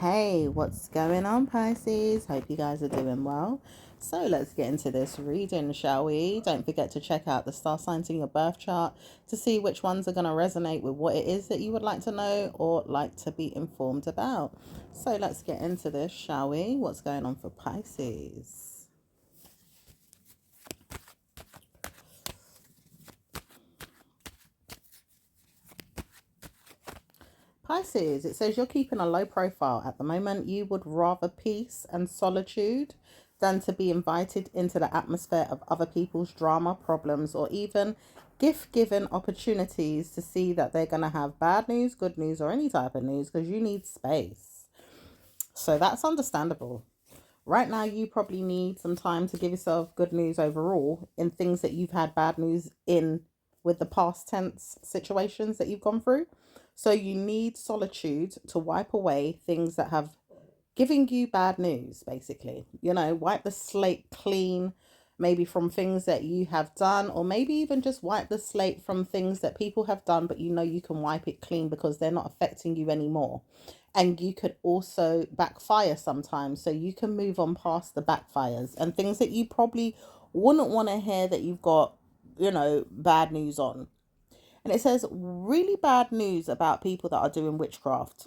Hey, what's going on, Pisces? Hope you guys are doing well. So let's get into this reading, shall we? Don't forget to check out the star signs in your birth chart to see which ones are going to resonate with what it is that you would like to know or like to be informed about. So let's get into this, shall we? What's going on for Pisces? Pisces, it says you're keeping a low profile at the moment. You would rather peace and solitude than to be invited into the atmosphere of other people's drama, problems, or even gift given opportunities to see that they're going to have bad news, good news, or any type of news because you need space. So that's understandable. Right now, you probably need some time to give yourself good news overall in things that you've had bad news in with the past tense situations that you've gone through. So you need solitude to wipe away things that have given you bad news, basically. Wipe the slate clean, maybe from things that you have done, or maybe even just wipe the slate from things that people have done, but you can wipe it clean because they're not affecting you anymore. And you could also backfire sometimes, so you can move on past the backfires and things that you probably wouldn't want to hear that you've got, bad news on. And it says really bad news about people that are doing witchcraft.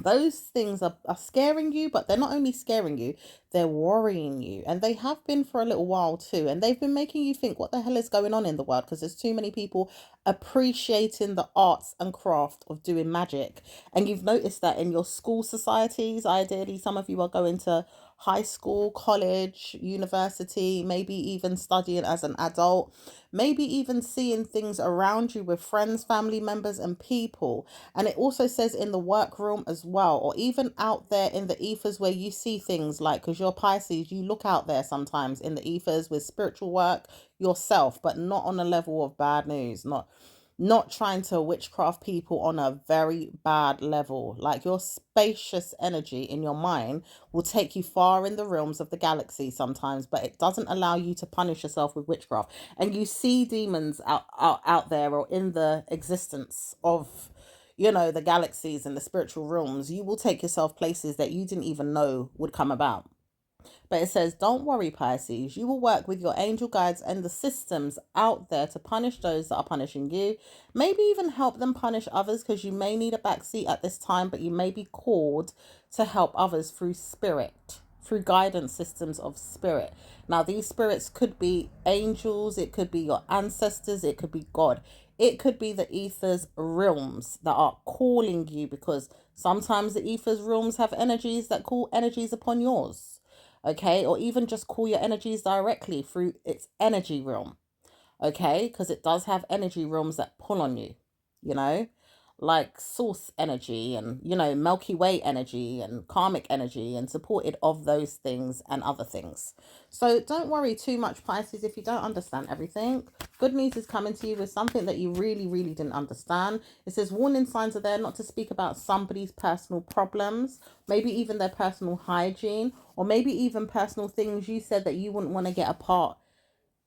Those things are scaring you, but they're not only scaring you, they're worrying you. And they have been for a little while too. And they've been making you think, what the hell is going on in the world? Because there's too many people appreciating the arts and craft of doing magic. And you've noticed that in your school societies, ideally, some of you are going to high school, college, university, maybe even studying as an adult, maybe even seeing things around you with friends, family members, and people. And it also says in the workroom as well, or even out there in the ethers where you see things like, because you're Pisces, you look out there sometimes in the ethers with spiritual work yourself, but not on a level of bad news, not trying to witchcraft people on a very bad level. Like your spacious energy in your mind will take you far in the realms of the galaxy sometimes, but it doesn't allow you to punish yourself with witchcraft. And you see demons out there or in the existence of the galaxies and the spiritual realms. You will take yourself places that you didn't even know would come about. But it says, don't worry, Pisces. You will work with your angel guides and the systems out there to punish those that are punishing you. Maybe even help them punish others, because you may need a backseat at this time, but you may be called to help others through spirit, through guidance systems of spirit. Now, these spirits could be angels, it could be your ancestors, it could be God. It could be the ether's realms that are calling you, because sometimes the ether's realms have energies that call energies upon yours. Okay, or even just call your energies directly through its energy realm. Okay, because it does have energy realms that pull on you, you know, like source energy and, Milky Way energy and karmic energy, and supported of those things and other things. So don't worry too much, Pisces, if you don't understand everything. Good news is coming to you with something that you really, really didn't understand. It says warning signs are there not to speak about somebody's personal problems, maybe even their personal hygiene, or maybe even personal things you said that you wouldn't want to get apart,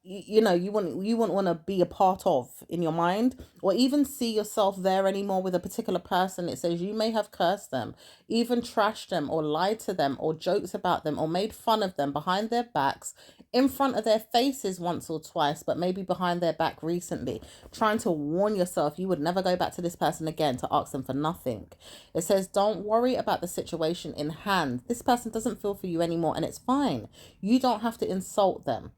you wouldn't want to be a part of in your mind, or even see yourself there anymore with a particular person. It says you may have cursed them, even trashed them, or lied to them, or joked about them, or made fun of them behind their backs, in front of their faces once or twice, but maybe behind their back recently, trying to warn yourself you would never go back to this person again to ask them for nothing. It says don't worry about the situation in hand. This person doesn't feel for you anymore, and it's fine. You don't have to insult them.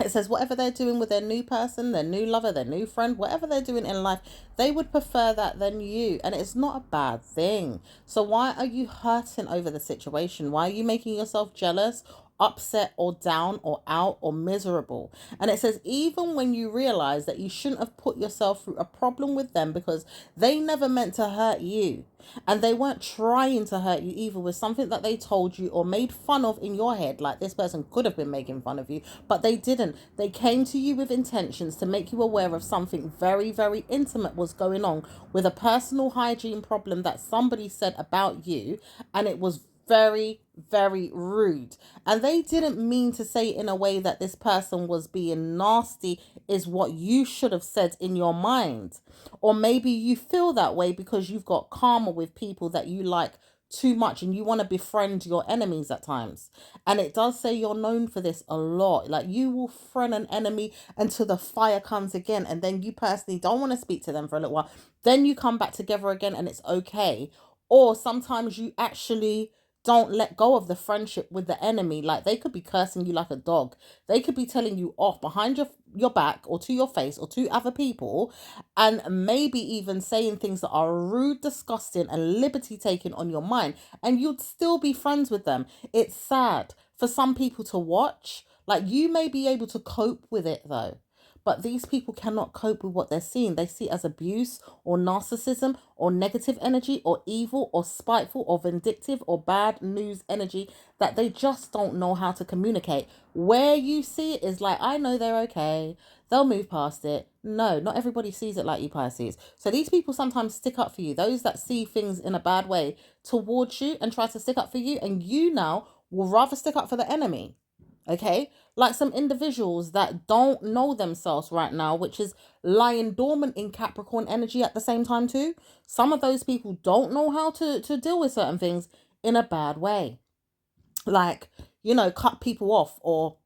It says whatever they're doing with their new person, their new lover, their new friend, whatever they're doing in life, they would prefer that than you. And it's not a bad thing. So why are you hurting over the situation? Why are you making yourself jealous, upset, or down, or out, or miserable? And it says even when you realize that you shouldn't have put yourself through a problem with them, because they never meant to hurt you. And they weren't trying to hurt you either, with something that they told you or made fun of in your head. Like, this person could have been making fun of you, but they didn't. They came to you with intentions to make you aware of something very, very intimate was going on with a personal hygiene problem that somebody said about you. And it was very, very rude. And they didn't mean to say it in a way that this person was being nasty, is what you should have said in your mind. Or maybe you feel that way because you've got karma with people that you like too much and you want to befriend your enemies at times. And it does say you're known for this a lot. Like, you will friend an enemy until the fire comes again, and then you personally don't want to speak to them for a little while. Then you come back together again and it's okay. Or sometimes you actually don't let go of the friendship with the enemy. Like, they could be cursing you like a dog. They could be telling you off behind your back or to your face or to other people, and maybe even saying things that are rude, disgusting, and liberty taking on your mind, and you'd still be friends with them. It's sad for some people to watch. Like, you may be able to cope with it though. But these people cannot cope with what they're seeing. They see it as abuse or narcissism or negative energy or evil or spiteful or vindictive or bad news energy that they just don't know how to communicate. Where you see it is like, I know they're okay. They'll move past it. No, not everybody sees it like you, Pisces. So these people sometimes stick up for you. Those that see things in a bad way towards you and try to stick up for you, and you now will rather stick up for the enemy. Okay, like some individuals that don't know themselves right now, which is lying dormant in Capricorn energy at the same time too. Some of those people don't know how to deal with certain things in a bad way. Like, cut people off, or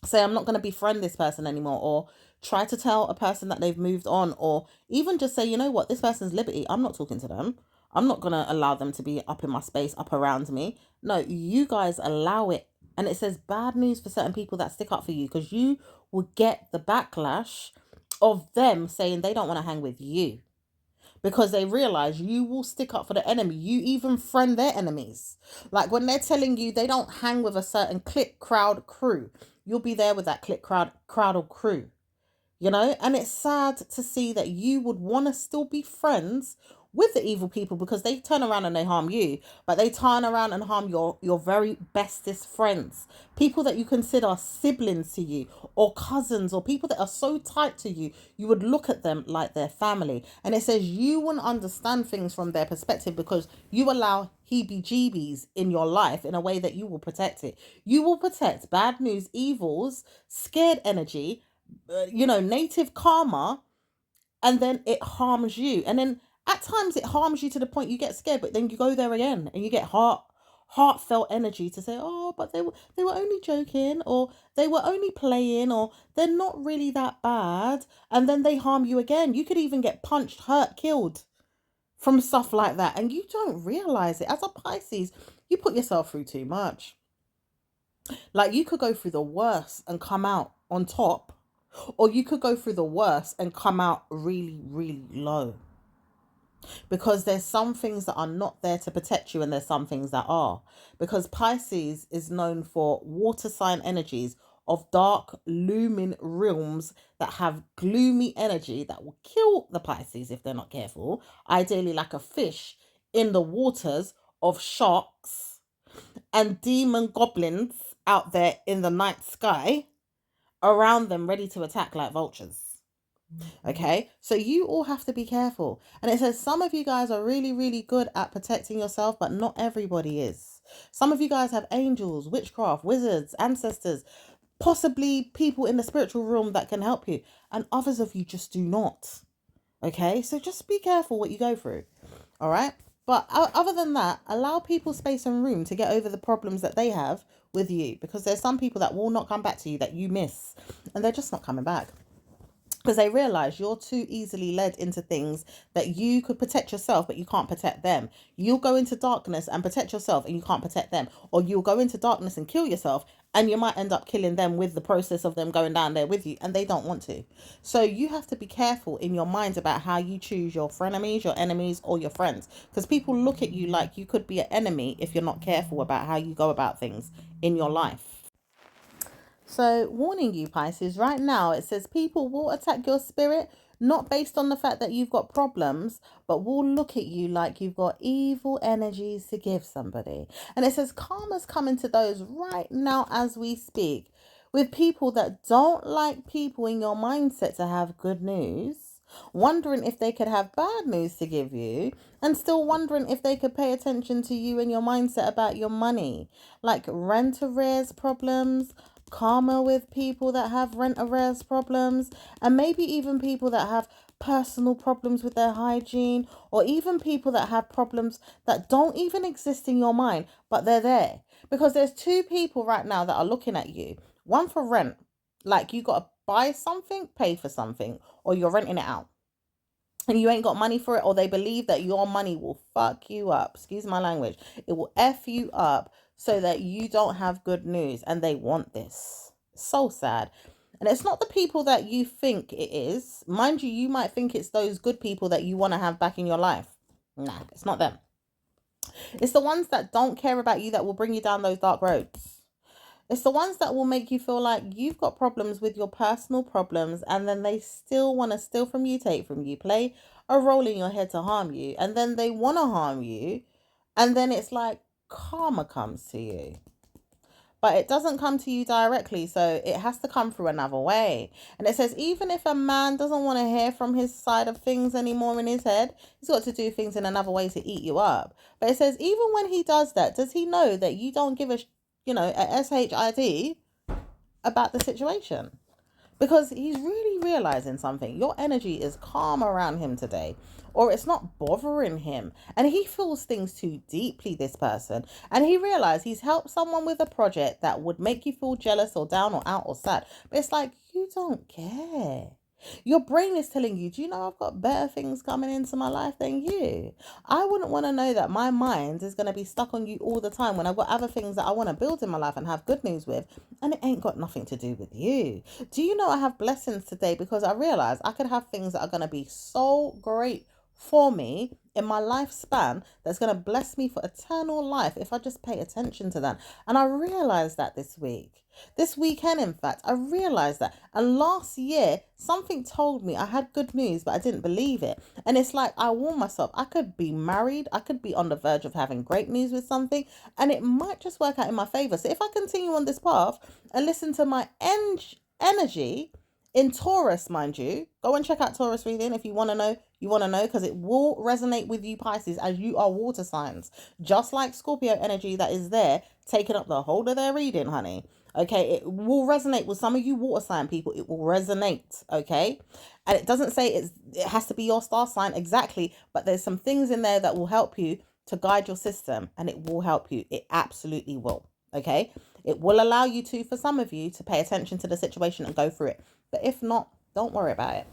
say, I'm not going to befriend this person anymore, or try to tell a person that they've moved on, or even just say, you know what, this person's liberty, I'm not talking to them. I'm not going to allow them to be up in my space, up around me. No, you guys allow it. And it says bad news for certain people that stick up for you, because you will get the backlash of them saying they don't want to hang with you, because they realize you will stick up for the enemy. You even friend their enemies. Like, when they're telling you they don't hang with a certain clique, crowd, crew, you'll be there with that clique, crowd or crew. And it's sad to see that you would want to still be friends with the evil people, because they turn around and they harm you, but they turn around and harm your very bestest friends, people that you consider siblings to you, or cousins, or people that are so tight to you, you would look at them like their family. And it says you wouldn't understand things from their perspective, because you allow heebie-jeebies in your life in a way that you will protect it. You will protect bad news, evils, scared energy, native karma, and then it harms you. And then at times it harms you to the point you get scared, but then you go there again and you get heartfelt energy to say, oh, but they were only joking, or they were only playing, or they're not really that bad. And then they harm you again. You could even get punched, hurt, killed from stuff like that, and you don't realize it. As a Pisces, you put yourself through too much. Like, you could go through the worst and come out on top, or you could go through the worst and come out really, really low. Because there's some things that are not there to protect you, and there's some things that are. Because Pisces is known for water sign energies of dark, looming realms that have gloomy energy that will kill the Pisces if they're not careful. Ideally, like a fish in the waters of sharks and demon goblins out there in the night sky around them, ready to attack like vultures. Okay, so you all have to be careful. And it says some of you guys are really, really good at protecting yourself, but not everybody is. Some of you guys have angels, witchcraft, wizards, ancestors, possibly people in the spiritual realm that can help you, and others of you just do not. Okay, so just be careful what you go through. All right, but other than that, allow people space and room to get over the problems that they have with you, because there's some people that will not come back to you that you miss, and they're just not coming back, because they realize you're too easily led into things that you could protect yourself, but you can't protect them. You'll go into darkness and protect yourself, and you can't protect them. Or you'll go into darkness and kill yourself, and you might end up killing them with the process of them going down there with you, and they don't want to. So you have to be careful in your mind about how you choose your frenemies, your enemies, or your friends, because people look at you like you could be an enemy if you're not careful about how you go about things in your life. So, warning you, Pisces, right now it says people will attack your spirit, not based on the fact that you've got problems, but will look at you like you've got evil energies to give somebody. And it says karma's coming to those right now as we speak, with people that don't like people in your mindset to have good news, wondering if they could have bad news to give you, and still wondering if they could pay attention to you and your mindset about your money, like rent arrears problems, karma with people that have rent arrears problems, and maybe even people that have personal problems with their hygiene, or even people that have problems that don't even exist in your mind, but they're there. Because there's two people right now that are looking at you. One for rent, like you got to buy something, pay for something, or you're renting it out and you ain't got money for it, or they believe that your money will fuck you up. Excuse my language. It will F you up so that you don't have good news, and they want this. So sad. And it's not the people that you think it is. Mind you, you might think it's those good people that you want to have back in your life. Nah, it's not them. It's the ones that don't care about you that will bring you down those dark roads. It's the ones that will make you feel like you've got problems with your personal problems, and then they still want to steal from you, take from you, play a role in your head to harm you, and then they want to harm you, and then it's like karma comes to you. But it doesn't come to you directly, so it has to come through another way. And it says, even if a man doesn't want to hear from his side of things anymore in his head, he's got to do things in another way to eat you up. But it says, even when he does that, does he know that you don't give a SHIT about the situation? Because he's really realizing something. Your energy is calm around him today, or it's not bothering him. And he feels things too deeply, this person. And he realized he's helped someone with a project that would make you feel jealous or down or out or sad. But it's like, you don't care. Your brain is telling you, do you know I've got better things coming into my life than you? I wouldn't want to know that my mind is going to be stuck on you all the time when I've got other things that I want to build in my life and have good news with, and it ain't got nothing to do with you. Do you know I have blessings today because I realize I could have things that are going to be so great for me in my lifespan that's going to bless me for eternal life if I just pay attention to that. And I realized that this weekend, in fact, I realized that. And last year, something told me I had good news, but I didn't believe it. And it's like, I warned myself, I could be married, I could be on the verge of having great news with something, and it might just work out in my favor. So if I continue on this path and listen to my energy in Taurus, mind you, go and check out Taurus reading if you want to know. You want to know, because it will resonate with you, Pisces, as you are water signs. Just like Scorpio energy that is there, taking up the whole of their reading, honey. Okay, it will resonate with some of you water sign people. It will resonate, okay? And it doesn't say it has to be your star sign exactly, but there's some things in there that will help you to guide your system, and it will help you. It absolutely will, okay? It will allow you to, for some of you, to pay attention to the situation and go through it. But if not, don't worry about it.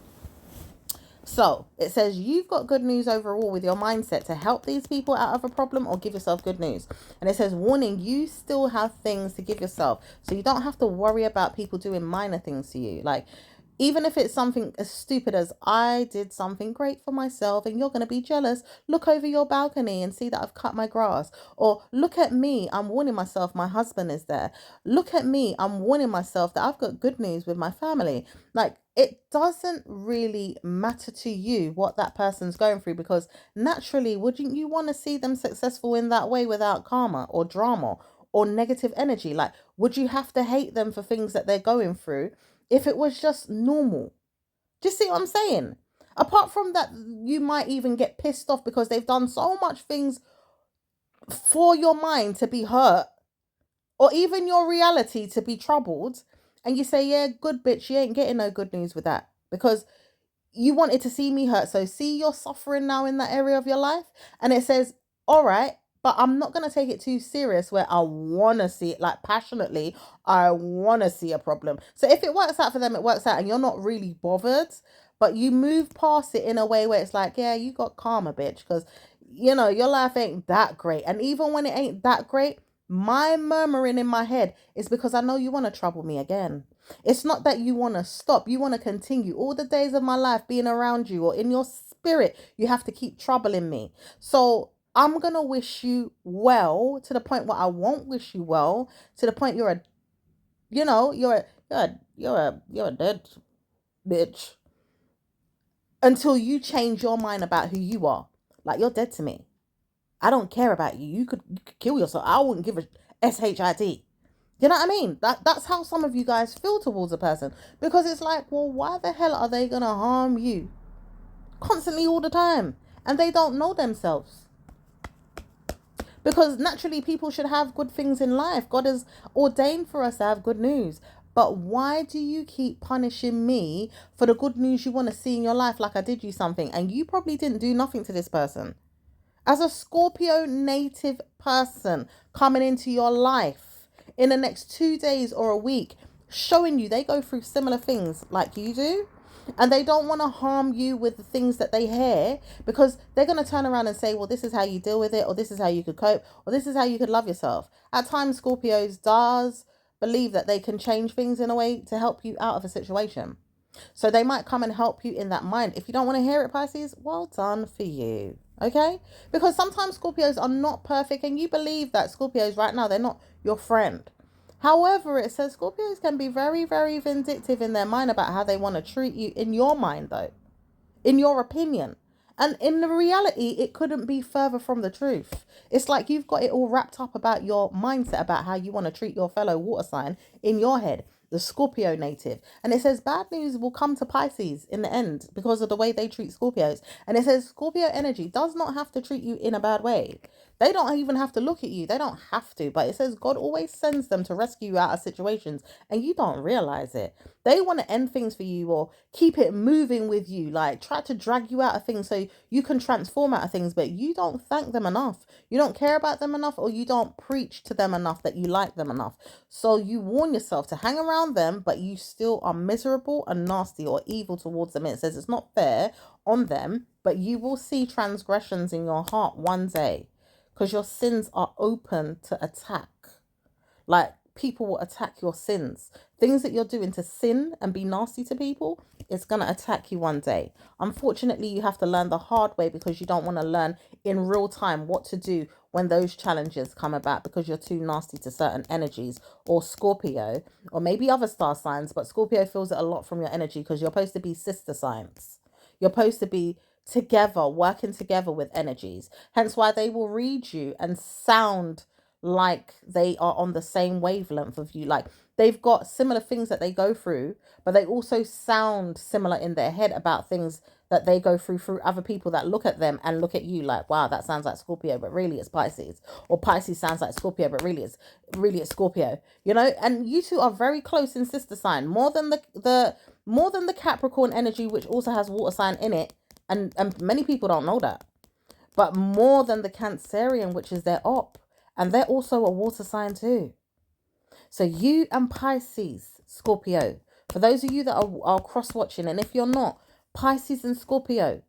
So it says you've got good news overall with your mindset to help these people out of a problem or give yourself good news. And it says, warning, you still have things to give yourself. So you don't have to worry about people doing minor things to you. Like, even if it's something as stupid as I did something great for myself and you're going to be jealous, look over your balcony and see that I've cut my grass. Or look at me, I'm warning myself my husband is there. Look at me, I'm warning myself that I've got good news with my family. Like, it doesn't really matter to you what that person's going through, because naturally, wouldn't you want to see them successful in that way without karma or drama or negative energy? Like, would you have to hate them for things that they're going through if it was just normal? Do you see what I'm saying? Apart from that, you might even get pissed off because they've done so much things for your mind to be hurt, or even your reality to be troubled. And you say, yeah, good bitch, you ain't getting no good news with that, because you wanted to see me hurt. So see, you're suffering now in that area of your life. And it says, all right, but I'm not going to take it too serious where I want to see it, like, passionately. I want to see a problem. So if it works out for them, it works out, and you're not really bothered, but you move past it in a way where it's like, yeah, you got karma, bitch, because, you know, your life ain't that great. And even when it ain't that great, my murmuring in my head is because I know you want to trouble me again. It's not that you want to stop. You want to continue all the days of my life being around you, or in your spirit, you have to keep troubling me. So I'm going to wish you well to the point where I won't wish you well, to the point you're a dead bitch, until you change your mind about who you are. Like, you're dead to me. I don't care about you. You could kill yourself. I wouldn't give a SHIT. You know what I mean? That's how some of you guys feel towards a person. Because it's like, well, why the hell are they going to harm you constantly all the time? And they don't know themselves. Because naturally, people should have good things in life. God has ordained for us to have good news. But why do you keep punishing me for the good news you want to see in your life, like I did you something? And you probably didn't do nothing to this person. As a Scorpio native person coming into your life in the next 2 days or a week, showing you they go through similar things like you do, and they don't want to harm you with the things that they hear, because they're going to turn around and say, well, this is how you deal with it, or this is how you could cope, or this is how you could love yourself. At times, Scorpios does believe that they can change things in a way to help you out of a situation. So they might come and help you in that mind. If you don't want to hear it, Pisces, well done for you. Okay? Because sometimes Scorpios are not perfect, and you believe that Scorpios right now, they're not your friend. However, it says Scorpios can be very, very vindictive in their mind about how they want to treat you, in your mind though, in your opinion. And in the reality, it couldn't be further from the truth. It's like you've got it all wrapped up about your mindset about how you want to treat your fellow water sign in your head, the Scorpio native. And it says bad news will come to Pisces in the end because of the way they treat Scorpios. And it says Scorpio energy does not have to treat you in a bad way. They don't even have to look at you. They don't have to. But it says God always sends them to rescue you out of situations, and you don't realize it. They want to end things for you or keep it moving with you, like try to drag you out of things so you can transform out of things, but you don't thank them enough. You don't care about them enough, or you don't preach to them enough that you like them enough. So you warn yourself to hang around them, but you still are miserable and nasty or evil towards them. It says it's not fair on them, but you will see transgressions in your heart one day, because your sins are open to attack. Like, people will attack your sins. Things that you're doing to sin and be nasty to people, it's going to attack you one day. Unfortunately, you have to learn the hard way, because you don't want to learn in real time what to do when those challenges come about, because you're too nasty to certain energies, or Scorpio, or maybe other star signs, but Scorpio feels it a lot from your energy, because you're supposed to be sister signs. You're supposed to be together, working together with energies. Hence why they will read you and sound like they are on the same wavelength of you. Like, they've got similar things that they go through, but they also sound similar in their head about things that they go through other people that look at them and look at you like, wow, that sounds like Scorpio, but really it's Pisces. Or Pisces sounds like Scorpio, but really it's Scorpio. You know, and you two are very close in sister sign, more than the Capricorn energy, which also has water sign in it. And many people don't know that. But more than the Cancerian, which is their op. And they're also a water sign too. So you and Pisces, Scorpio, for those of you that are cross-watching, and if you're not, Pisces and Scorpio,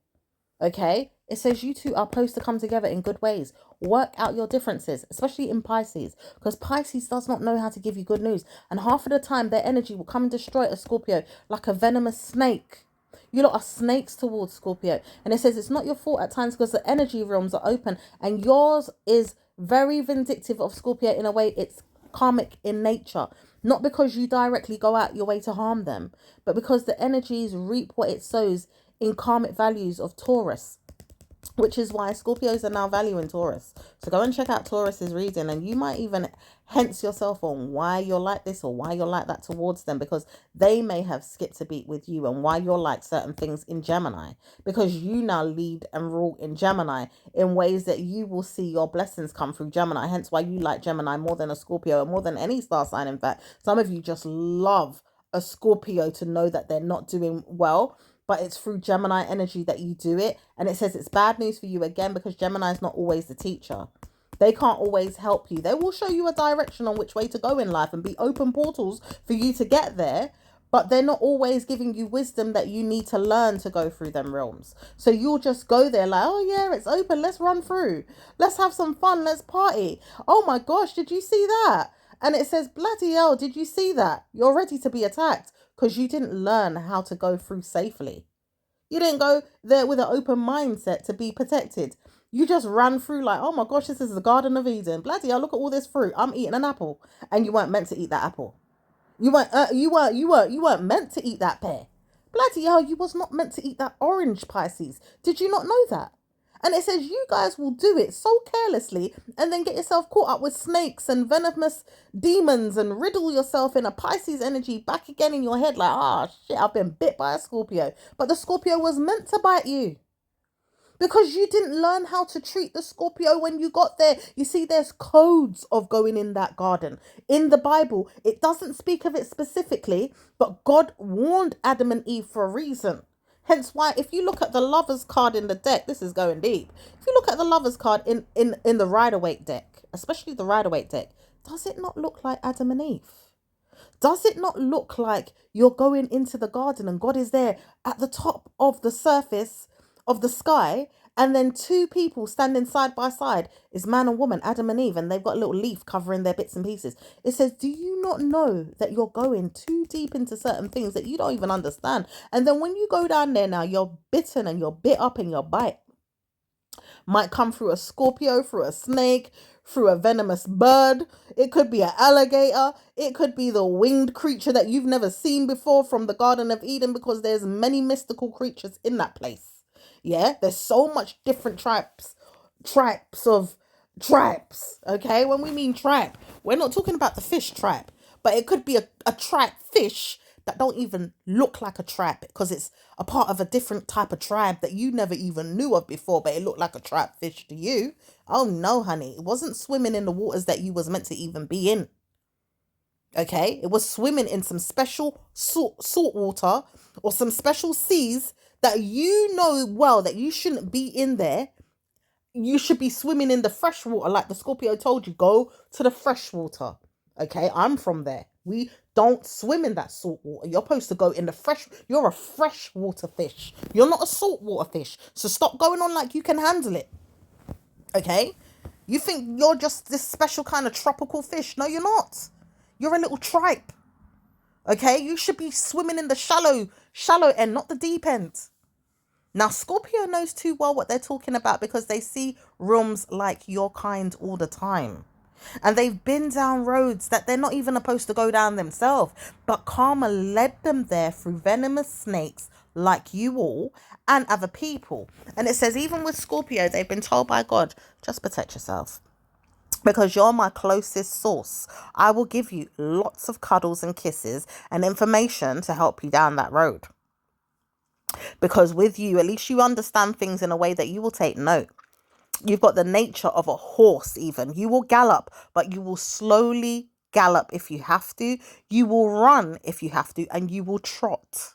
okay? It says you two are supposed to come together in good ways. Work out your differences, especially in Pisces, because Pisces does not know how to give you good news. And half of the time, their energy will come and destroy a Scorpio like a venomous snake. You lot are snakes towards Scorpio. And it says it's not your fault at times, because the energy realms are open, and yours is very vindictive of Scorpio in a way. It's karmic in nature. Not because you directly go out your way to harm them, but because the energies reap what it sows in karmic values of Taurus. Which is why Scorpios are now valuing Taurus. So go and check out Taurus's reading, and you might even hence yourself on why you're like this or why you're like that towards them, because they may have skipped a beat with you, and why you're like certain things in Gemini, because you now lead and rule in Gemini in ways that you will see your blessings come through Gemini. Hence why you like Gemini more than a Scorpio, and more than any star sign. In fact, some of you just love a Scorpio to know that they're not doing well, but it's through Gemini energy that you do it. And it says it's bad news for you again, because Gemini is not always the teacher. They can't always help you. They will show you a direction on which way to go in life and be open portals for you to get there, but they're not always giving you wisdom that you need to learn to go through them realms. So you'll just go there like, oh yeah, it's open, let's run through. Let's have some fun, let's party. Oh my gosh, did you see that? And it says, bloody hell, did you see that? You're ready to be attacked, because you didn't learn how to go through safely. You didn't go there with an open mindset to be protected. You just ran through like, oh my gosh, this is the Garden of Eden. Bloody hell, look at all this fruit. I'm eating an apple. And you weren't meant to eat that apple. You weren't meant to eat that pear. Bloody hell, you was not meant to eat that orange, Pisces. Did you not know that? And it says you guys will do it so carelessly and then get yourself caught up with snakes and venomous demons and riddle yourself in a Pisces energy back again in your head like, ah, shit, I've been bit by a Scorpio. But the Scorpio was meant to bite you. because you didn't learn how to treat the Scorpio when you got there. You see, there's codes of going in that garden. In the Bible, it doesn't speak of it specifically, but God warned Adam and Eve for a reason. Hence why, if you look at the Lovers card in the deck, this is going deep. If you look at the Lovers card in the Rider-Waite deck, especially the Rider-Waite deck, does it not look like Adam and Eve? Does it not look like you're going into the garden and God is there at the top of the surface of the sky, and then two people standing side by side is man and woman, Adam and Eve, and they've got a little leaf covering their bits and pieces. It says, do you not know that you're going too deep into certain things that you don't even understand? And then when you go down there now, you're bitten and you're bit up and your bite might come through a Scorpio, through a snake, through a venomous bird. It could be an alligator. It could be the winged creature that you've never seen before from the Garden of Eden, because there's many mystical creatures in that place. Yeah, there's so much different tribes, okay? When we mean tribe, we're not talking about the fish tribe, but it could be a tribe fish that don't even look like a tribe because it's a part of a different type of tribe that you never even knew of before, but it looked like a tribe fish to you. Oh no, honey, it wasn't swimming in the waters that you was meant to even be in. Okay, it was swimming in some special salt water or some special seas that you know well that you shouldn't be in there. You should be swimming in the fresh water, like the Scorpio told you, go to the fresh water. Okay, I'm from there. We don't swim in that salt water. You're supposed to go in the fresh. You're a freshwater fish. You're not a saltwater fish. So stop going on like you can handle it. Okay? You think you're just this special kind of tropical fish. No, you're not. You're a little tripe. Okay? You should be swimming in the shallow end, not the deep end. Now, Scorpio knows too well what they're talking about because they see rooms like your kind all the time. And they've been down roads that they're not even supposed to go down themselves. But karma led them there through venomous snakes like you all and other people. And it says even with Scorpio, they've been told by God, just protect yourself. Because you're my closest source. I will give you lots of cuddles and kisses and information to help you down that road. Because with you, at least you understand things in a way that you will take note. You've got the nature of a horse even. You will gallop, but you will slowly gallop if you have to. You will run if you have to, and you will trot.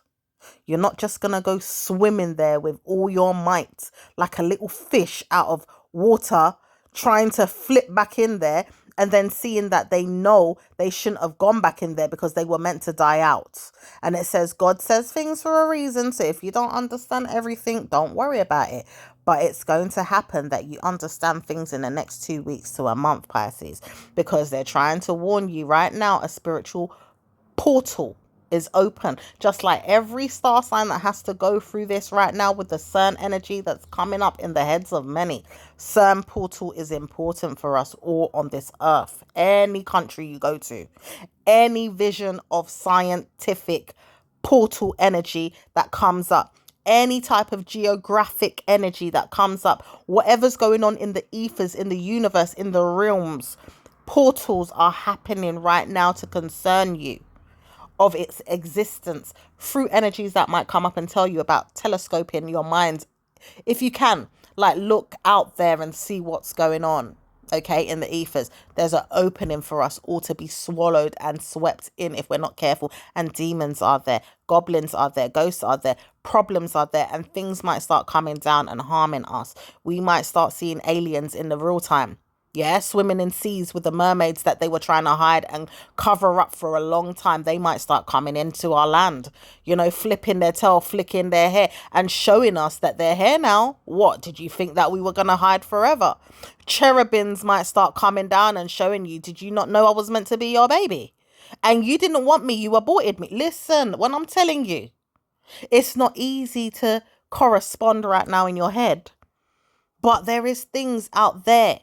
You're not just going to go swimming there with all your might like a little fish out of water trying to flip back in there and then seeing that they know they shouldn't have gone back in there because they were meant to die out. And it says God says things for a reason. So if you don't understand everything, don't worry about it. But it's going to happen that you understand things in the next 2 weeks to a month, Pisces, because they're trying to warn you right now. A spiritual portal is open, just like every star sign that has to go through this right now with the CERN energy that's coming up in the heads of many. CERN portal is important for us all on this earth. Any country you go to, any vision of scientific portal energy that comes up, any type of geographic energy that comes up, whatever's going on in the ethers, in the universe, in the realms, portals are happening right now to concern you of its existence through energies that might come up and tell you about. Telescoping your mind if you can, like look out there and see what's going on. Okay, in the ethers, there's an opening for us all to be swallowed and swept in if we're not careful. And demons are there, goblins are there, ghosts are there, problems are there, and things might start coming down and harming us. We might start seeing aliens in the real time. Yeah, swimming in seas with the mermaids that they were trying to hide and cover up for a long time. They might start coming into our land, you know, flipping their tail, flicking their hair and showing us that they're here now. What, did you think that we were going to hide forever? Cherubims might start coming down and showing you, did you not know I was meant to be your baby? And you didn't want me, you aborted me. Listen, when I'm telling you, it's not easy to correspond right now in your head. But there is things out there.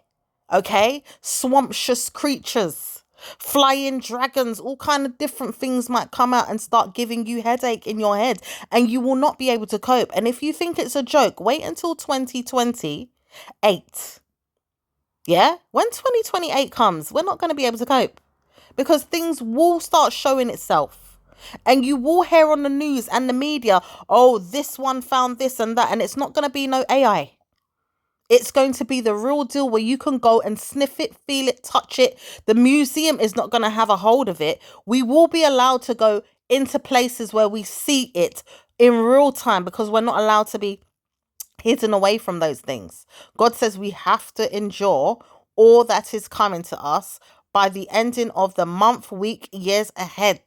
Okay, swamptious creatures, flying dragons, all kind of different things might come out and start giving you headache in your head, and you will not be able to cope. And if you think it's a joke, wait until 2028. Yeah, when 2028 comes, we're not going to be able to cope because things will start showing itself. And you will hear on the news and the media, oh, this one found this and that, and it's not going to be no AI. It's going to be the real deal where you can go and sniff it, feel it, touch it. The museum is not going to have a hold of it. We will be allowed to go into places where we see it in real time because we're not allowed to be hidden away from those things. God says we have to endure all that is coming to us by the ending of the month, week, years ahead.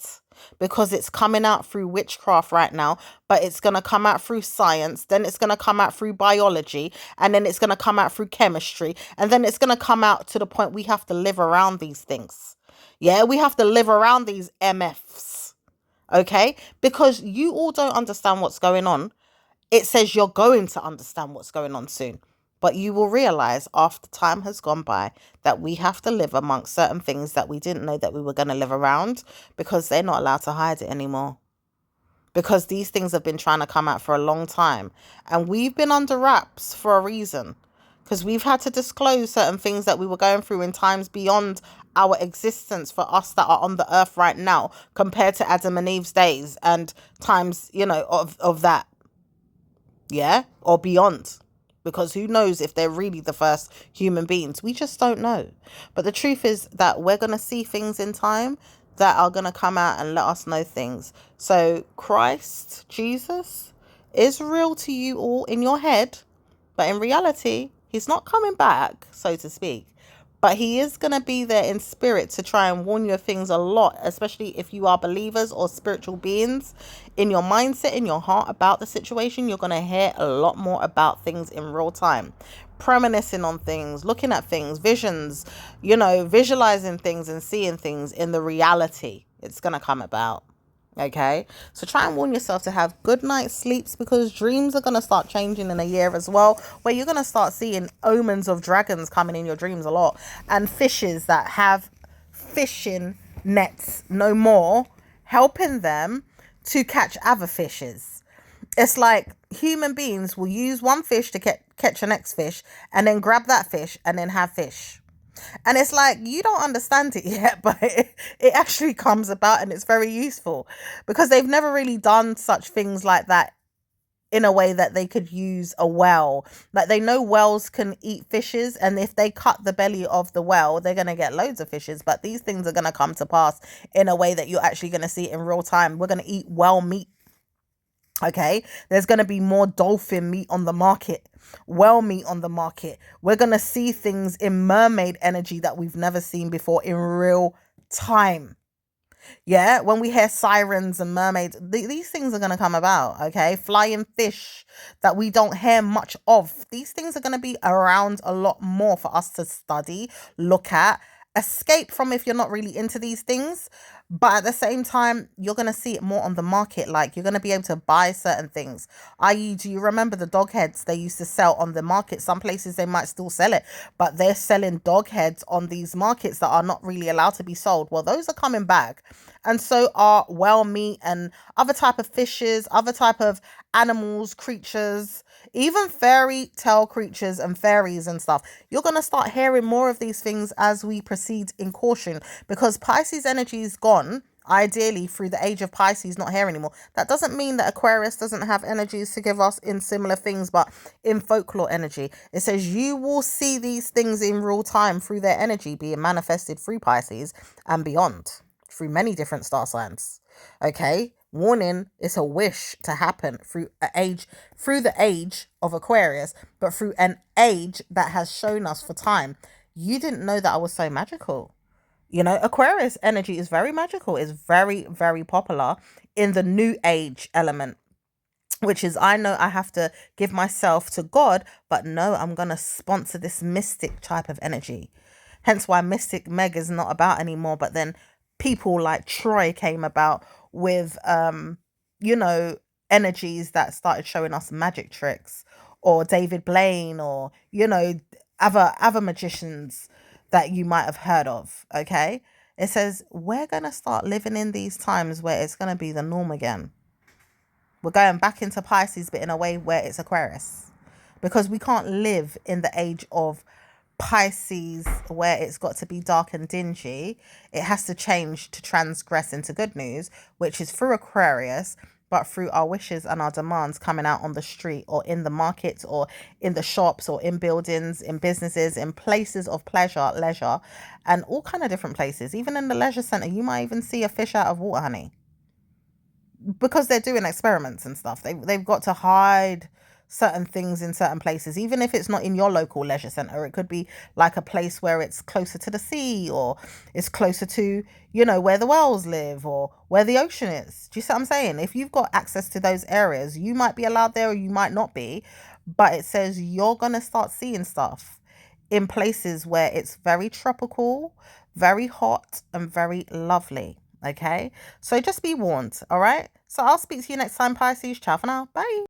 Because it's coming out through witchcraft right now, but it's going to come out through science, then it's going to come out through biology, and then it's going to come out through chemistry, and then it's going to come out to the point we have to live around these things. Yeah, we have to live around these MFs, okay? Because you all don't understand what's going on. It says you're going to understand what's going on soon. But you will realize after time has gone by that we have to live amongst certain things that we didn't know that we were going to live around because they're not allowed to hide it anymore. Because these things have been trying to come out for a long time. And we've been under wraps for a reason. Because we've had to disclose certain things that we were going through in times beyond our existence for us that are on the earth right now compared to Adam and Eve's days and times, of that. Yeah, or beyond, because who knows if they're really the first human beings. We just don't know. But the truth is that we're going to see things in time that are going to come out and let us know things. So Christ, Jesus, is real to you all in your head, but in reality, he's not coming back, so to speak. But he is going to be there in spirit to try and warn you of things a lot, especially if you are believers or spiritual beings. In your mindset, in your heart about the situation, you're going to hear a lot more about things in real time. Reminiscing on things, looking at things, visions, visualizing things and seeing things in the reality. It's going to come about. Okay, so try and warn yourself to have good night's sleeps because dreams are going to start changing in a year as well, where you're going to start seeing omens of dragons coming in your dreams a lot and fishes that have fishing nets no more, helping them to catch other fishes. It's like human beings will use one fish to catch a next fish and then grab that fish and then have fish. And it's like, you don't understand it yet, but it actually comes about and it's very useful because they've never really done such things like that in a way that they could use a well. Like they know wells can eat fishes, and if they cut the belly of the well, they're going to get loads of fishes. But these things are going to come to pass in a way that you're actually going to see it in real time. We're going to eat well meat. Okay, there's going to be more dolphin meat on the market, whale meat on the market. We're going to see things in mermaid energy that we've never seen before in real time. Yeah, when we hear sirens and mermaids, these things are going to come about, okay? Flying fish that we don't hear much of. These things are going to be around a lot more for us to study, look at, escape from if you're not really into these things. But at the same time, you're going to see it more on the market. Like, you're going to be able to buy certain things. I.e., do you remember the dog heads they used to sell on the market? Some places they might still sell it, but they're selling dog heads on these markets that are not really allowed to be sold. Well, those are coming back. And so are whale meat and other type of fishes, other type of animals, creatures, even fairy tale creatures and fairies and stuff. You're going to start hearing more of these things as we proceed in caution, because Pisces energy is gone. Ideally, through the age of Pisces, not here anymore. That doesn't mean that Aquarius doesn't have energies to give us in similar things, but in folklore energy, it says you will see these things in real time through their energy being manifested through Pisces and beyond, through many different star signs. Okay, warning, it's a wish to happen through the age of Aquarius, but through an age that has shown us for time. You didn't know that I was so magical. Aquarius energy is very magical. It's very, very popular in the new age element, which is, I know I have to give myself to God, but no, I'm going to sponsor this mystic type of energy. Hence why Mystic Meg is not about anymore. But then people like Troy came about with, energies that started showing us magic tricks, or David Blaine, or, other magicians that you might have heard of. Okay. It says we're going to start living in these times where it's going to be the norm again. We're going back into Pisces, but in a way where it's Aquarius, because we can't live in the age of Pisces where it's got to be dark and dingy. It has to change to transgress into good news, which is through Aquarius. but through our wishes and our demands coming out on the street or in the markets or in the shops or in buildings, in businesses, in places of pleasure, leisure, and all kind of different places. Even in the leisure center, you might even see a fish out of water, honey, because they're doing experiments and stuff. They've got to hide certain things in certain places, even if it's not in your local leisure center. It could be like a place where it's closer to the sea, or it's closer to, where the whales live or where the ocean is. Do you see what I'm saying? If you've got access to those areas, you might be allowed there or you might not be, but it says you're gonna start seeing stuff in places where it's very tropical, very hot, and very lovely. Okay, so just be warned. All right, so I'll speak to you next time, Pisces. Ciao for now. Bye.